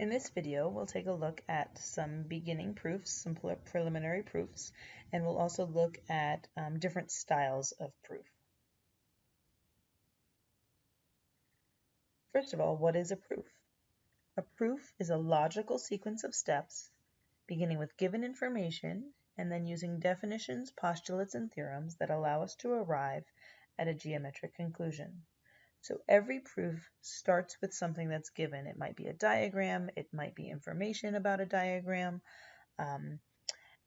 In this video, we'll take a look at some beginning proofs, some preliminary proofs, and we'll also look at different styles of proof. First of all, what is a proof? A proof is a logical sequence of steps beginning with given information and then using definitions, postulates, and theorems that allow us to arrive at a geometric conclusion. So every proof starts with something that's given. It might be a diagram, it might be information about a diagram,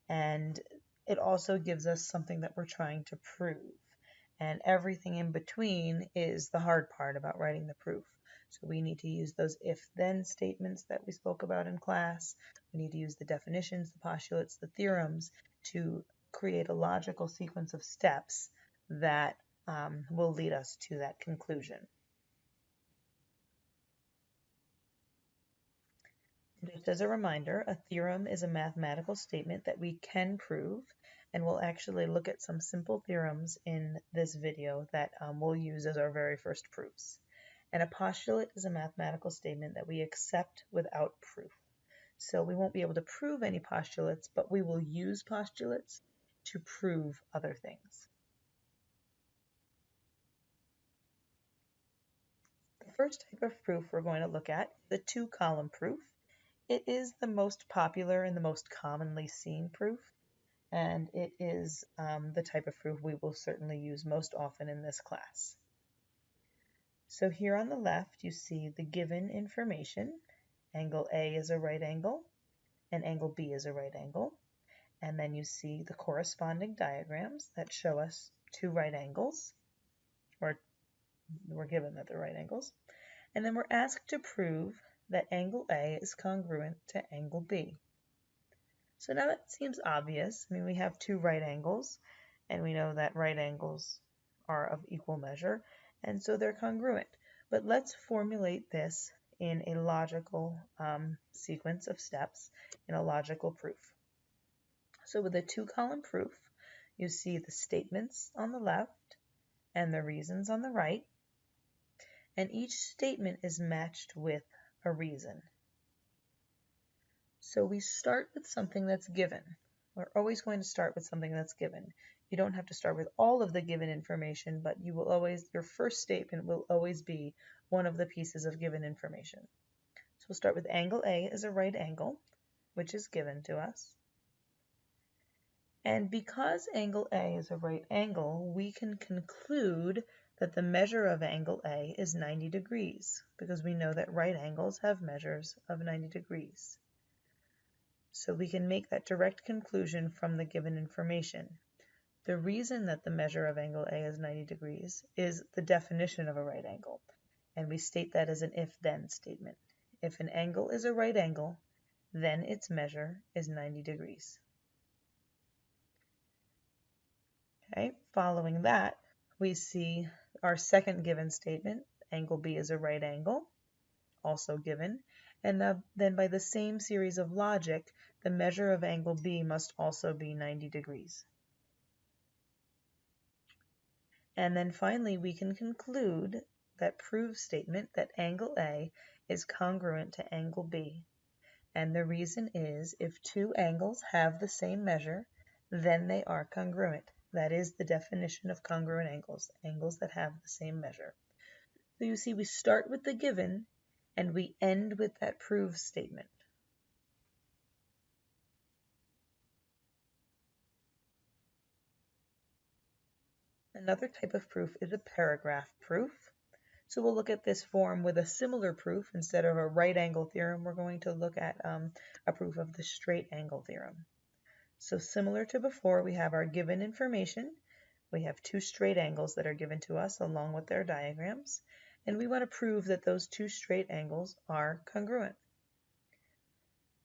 and it also gives us something that we're trying to prove. And everything in between is the hard part about writing the proof. So we need to use those if-then statements that we spoke about in class. We need to use the definitions, the postulates, the theorems to create a logical sequence of steps that will lead us to that conclusion. Just as a reminder, a theorem is a mathematical statement that we can prove, and we'll actually look at some simple theorems in this video that we'll use as our very first proofs. And a postulate is a mathematical statement that we accept without proof. So we won't be able to prove any postulates, but we will use postulates to prove other things. The first type of proof we're going to look at is the two-column proof. It is the most popular and the most commonly seen proof, and it is the type of proof we will certainly use most often in this class. So here on the left, you see the given information. Angle A is a right angle, and angle B is a right angle. And then you see the corresponding diagrams that show us two right angles, or we're given that they're right angles. And then we're asked to prove that angle A is congruent to angle B. So now that seems obvious. I mean, we have two right angles, and we know that right angles are of equal measure, and so they're congruent. But let's formulate this in a logical sequence of steps in a logical proof. So with a two-column proof, you see the statements on the left and the reasons on the right, and each statement is matched with a reason. So we start with something that's given. We're always going to start with something that's given. You don't have to start with all of the given information, but you will always, your first statement will always be one of the pieces of given information. So we'll start with angle A is a right angle, which is given to us. And because angle A is a right angle, we can conclude that the measure of angle A is 90 degrees, because we know that right angles have measures of 90 degrees. So we can make that direct conclusion from the given information. The reason that the measure of angle A is 90 degrees is the definition of a right angle, and we state that as an if-then statement. If an angle is a right angle, then its measure is 90 degrees. Okay, following that, we see our second given statement, angle B is a right angle, also given, and then by the same series of logic, the measure of angle B must also be 90 degrees. And then finally, we can conclude that proof statement that angle A is congruent to angle B. And the reason is if two angles have the same measure, then they are congruent. That is the definition of congruent angles, angles that have the same measure. So you see, we start with the given and we end with that prove statement. Another type of proof is a paragraph proof. So we'll look at this form with a similar proof. Instead of a right angle theorem, we're going to look at a proof of the straight angle theorem. So similar to before, we have our given information. We have two straight angles that are given to us along with their diagrams, and we want to prove that those two straight angles are congruent.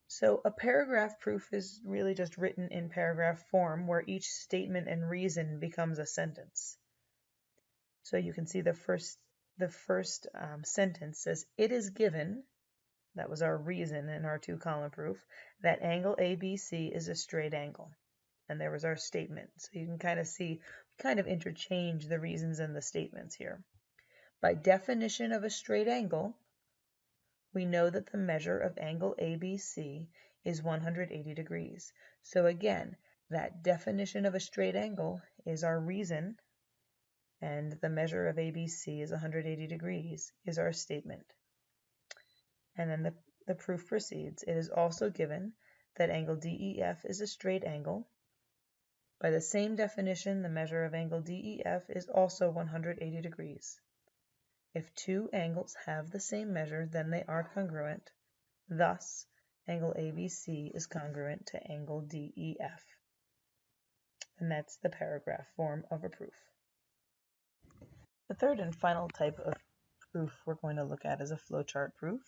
So a paragraph proof is really just written in paragraph form where each statement and reason becomes a sentence. So you can see the first sentence says, it is given, that was our reason in our two-column proof, that angle ABC is a straight angle. And there was our statement. So you can kind of see, we kind of interchange the reasons and the statements here. By definition of a straight angle, we know that the measure of angle ABC is 180 degrees. So again, that definition of a straight angle is our reason, and the measure of ABC is 180 degrees is our statement. And then the proof proceeds. It is also given that angle DEF is a straight angle. By the same definition, the measure of angle DEF is also 180 degrees. If two angles have the same measure, then they are congruent. Thus, angle ABC is congruent to angle DEF. And that's the paragraph form of a proof. The third and final type of proof we're going to look at is a flowchart proof.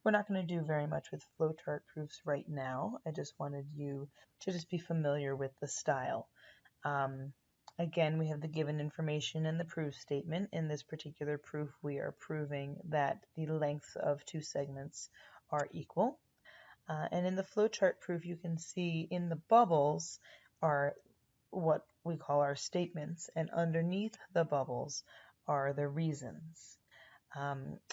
We're not going to do very much with flowchart proofs right now. I just wanted you to just be familiar with the style. Again, we have the given information and the proof statement. In this particular proof, we are proving that the length of two segments are equal. And in the flowchart proof, you can see in the bubbles are what we call our statements, and underneath the bubbles are the reasons.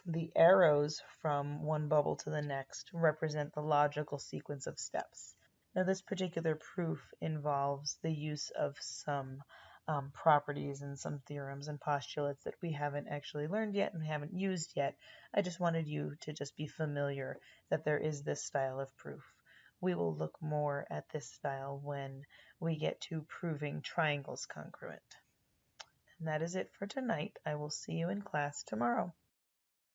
The arrows from one bubble to the next represent the logical sequence of steps. Now, this particular proof involves the use of some properties and some theorems and postulates that we haven't actually learned yet and haven't used yet. I just wanted you to just be familiar that there is this style of proof. We will look more at this style when we get to proving triangles congruent. And that is it for tonight. I will see you in class tomorrow.